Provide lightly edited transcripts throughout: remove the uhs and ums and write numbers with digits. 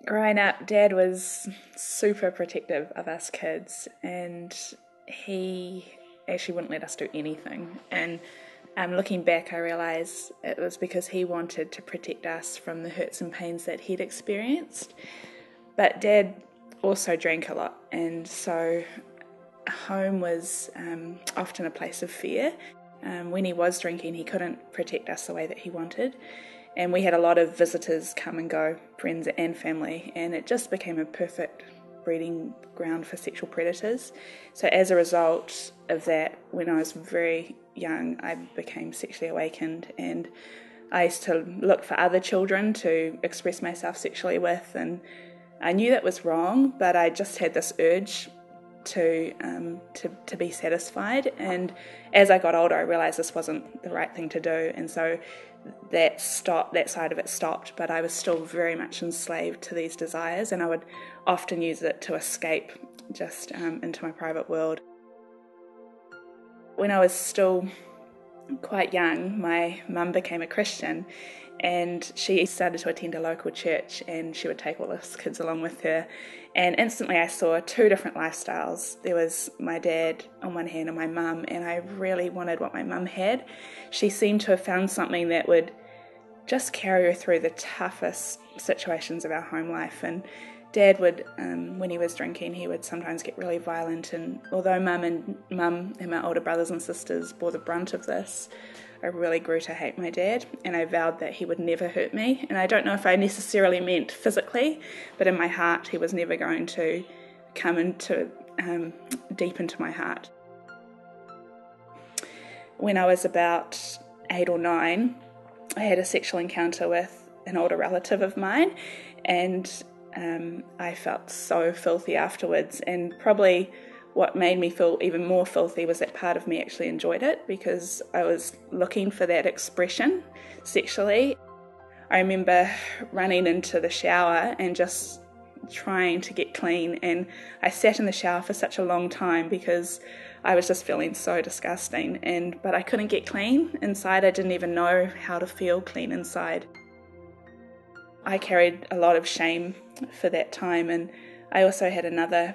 Growing up, Dad was super protective of us kids, and he actually wouldn't let us do anything. And looking back, I realise it was because he wanted to protect us from the hurts and pains that he'd experienced. But Dad also drank a lot, and so home was often a place of fear. When he was drinking, he couldn't protect us the way that he wanted. And we had a lot of visitors come and go, friends and family, and it just became a perfect breeding ground for sexual predators. So as a result of that, when I was very young, I became sexually awakened, and I used to look for other children to express myself sexually with, and I knew that was wrong, but I just had this urge to be satisfied. And as I got older, I realised this wasn't the right thing to do, and so that side of it stopped, but I was still very much enslaved to these desires, and I would often use it to escape just into my private world. When I was still quite young, my mum became a Christian, and she started to attend a local church, and she would take all the kids along with her, and instantly I saw two different lifestyles. There was my dad on one hand and my mum, and I really wanted what my mum had. She seemed to have found something that would just carry her through the toughest situations of our home life. And Dad would, when he was drinking, he would sometimes get really violent, and although mum and my older brothers and sisters bore the brunt of this, I really grew to hate my dad, and I vowed that he would never hurt me. And I don't know if I necessarily meant physically, but in my heart he was never going to come into deep into my heart. When I was about 8 or 9, I had a sexual encounter with an older relative of mine, and I felt so filthy afterwards, and probably what made me feel even more filthy was that part of me actually enjoyed it, because I was looking for that expression sexually. I remember running into the shower and just trying to get clean, and I sat in the shower for such a long time because I was just feeling so disgusting, but I couldn't get clean inside. I didn't even know how to feel clean inside. I carried a lot of shame for that time, and I also had another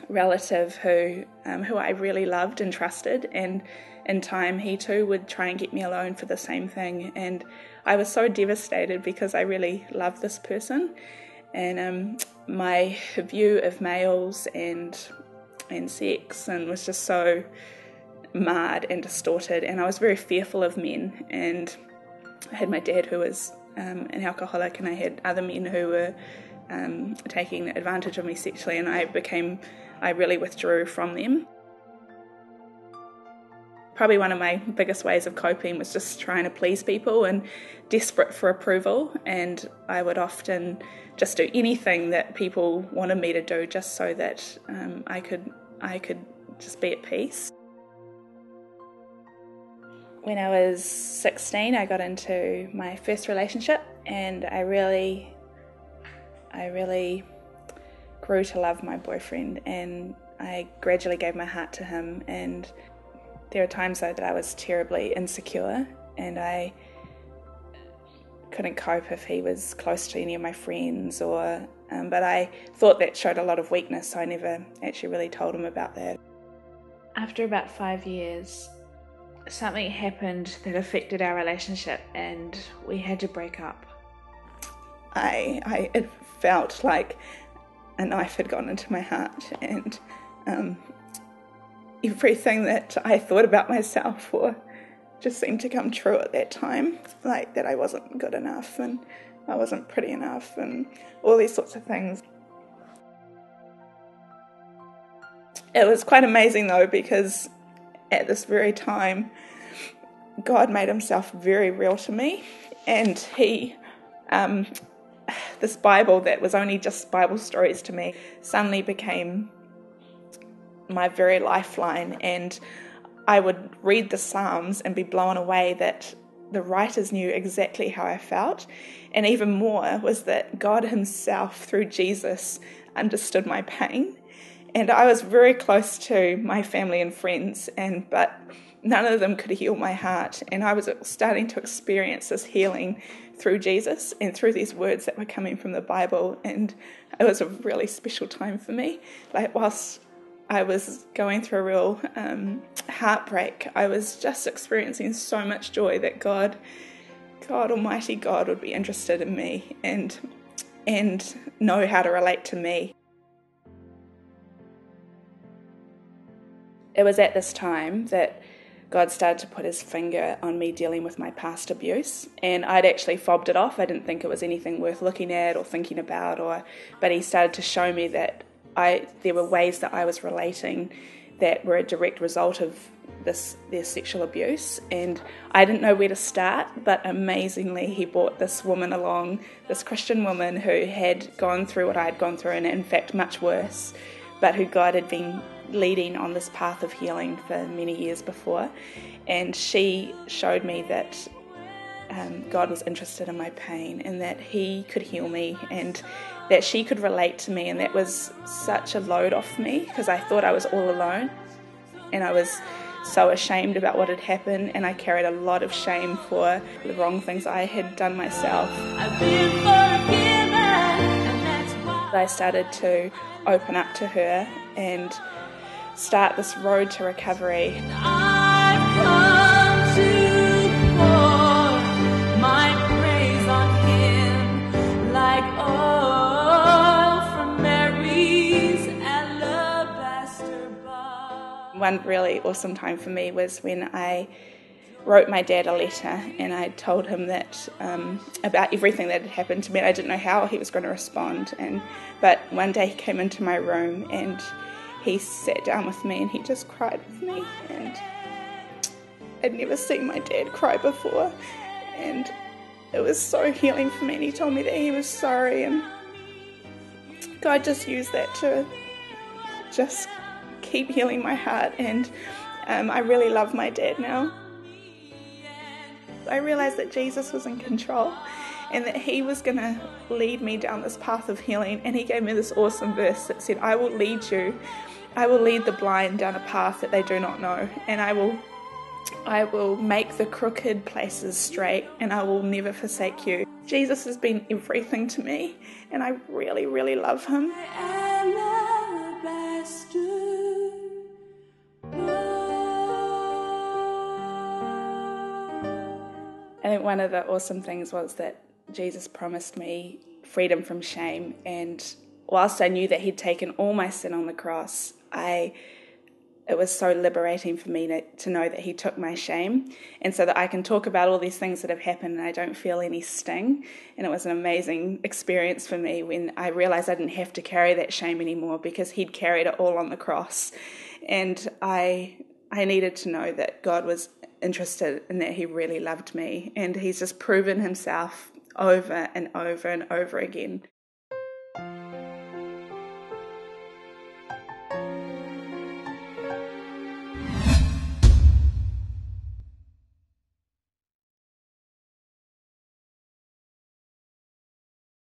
relative who I really loved and trusted, and in time he too would try and get me alone for the same thing, and I was so devastated because I really loved this person, and my view of males and sex and was just so marred and distorted, and I was very fearful of men. And I had my dad who was an alcoholic, and I had other men who were taking advantage of me sexually, and I really withdrew from them. Probably one of my biggest ways of coping was just trying to please people and desperate for approval, and I would often just do anything that people wanted me to do just so that I could just be at peace. When I was 16, I got into my first relationship, and I really grew to love my boyfriend, and I gradually gave my heart to him. And there were times though that I was terribly insecure, and I couldn't cope if he was close to any of my friends, but I thought that showed a lot of weakness, so I never actually really told him about that. After about 5 years, something happened that affected our relationship, and we had to break up. It felt like a knife had gone into my heart, and everything that I thought about myself just seemed to come true at that time, like that I wasn't good enough and I wasn't pretty enough and all these sorts of things. It was quite amazing though, because at this very time God made himself very real to me, and he this Bible that was only just Bible stories to me suddenly became my very lifeline, and I would read the Psalms and be blown away that the writers knew exactly how I felt, and even more was that God himself through Jesus understood my pain. And I was very close to my family and friends, but none of them could heal my heart. And I was starting to experience this healing through Jesus and through these words that were coming from the Bible. And it was a really special time for me. Like, whilst I was going through a real heartbreak, I was just experiencing so much joy that God, Almighty God, would be interested in me and know how to relate to me. It was at this time that God started to put his finger on me dealing with my past abuse, and I'd actually fobbed it off. I didn't think it was anything worth looking at or thinking about, but he started to show me that there were ways that I was relating that were a direct result of their sexual abuse, and I didn't know where to start. But amazingly, he brought this woman along, this Christian woman who had gone through what I had gone through, and in fact much worse, but who God had been leading on this path of healing for many years before. And she showed me that God was interested in my pain and that he could heal me and that she could relate to me. And that was such a load off me, because I thought I was all alone and I was so ashamed about what had happened, and I carried a lot of shame for the wrong things I had done myself. I've been forgiven, and that's why I started to open up to her and start this road to recovery. I've come to pour my praise on him like oil from Mary's alabaster box. One really awesome time for me was when I wrote my dad a letter, and I told him that about everything that had happened to me. I didn't know how he was going to respond, but one day he came into my room and he sat down with me and he just cried with me, and I'd never seen my dad cry before, and it was so healing for me. And he told me that he was sorry, and God just used that to just keep healing my heart, and I really love my dad now. I realised that Jesus was in control and that he was going to lead me down this path of healing, and he gave me this awesome verse that said, I will lead the blind down a path that they do not know, and I will make the crooked places straight, and I will never forsake you. Jesus has been everything to me, and I really, really love him. I think one of the awesome things was that Jesus promised me freedom from shame, and whilst I knew that he'd taken all my sin on the cross, it was so liberating for me to know that he took my shame, and so that I can talk about all these things that have happened and I don't feel any sting. And it was an amazing experience for me when I realised I didn't have to carry that shame anymore, because he'd carried it all on the cross. And I needed to know that God was interested and that he really loved me, and he's just proven himself over and over and over again.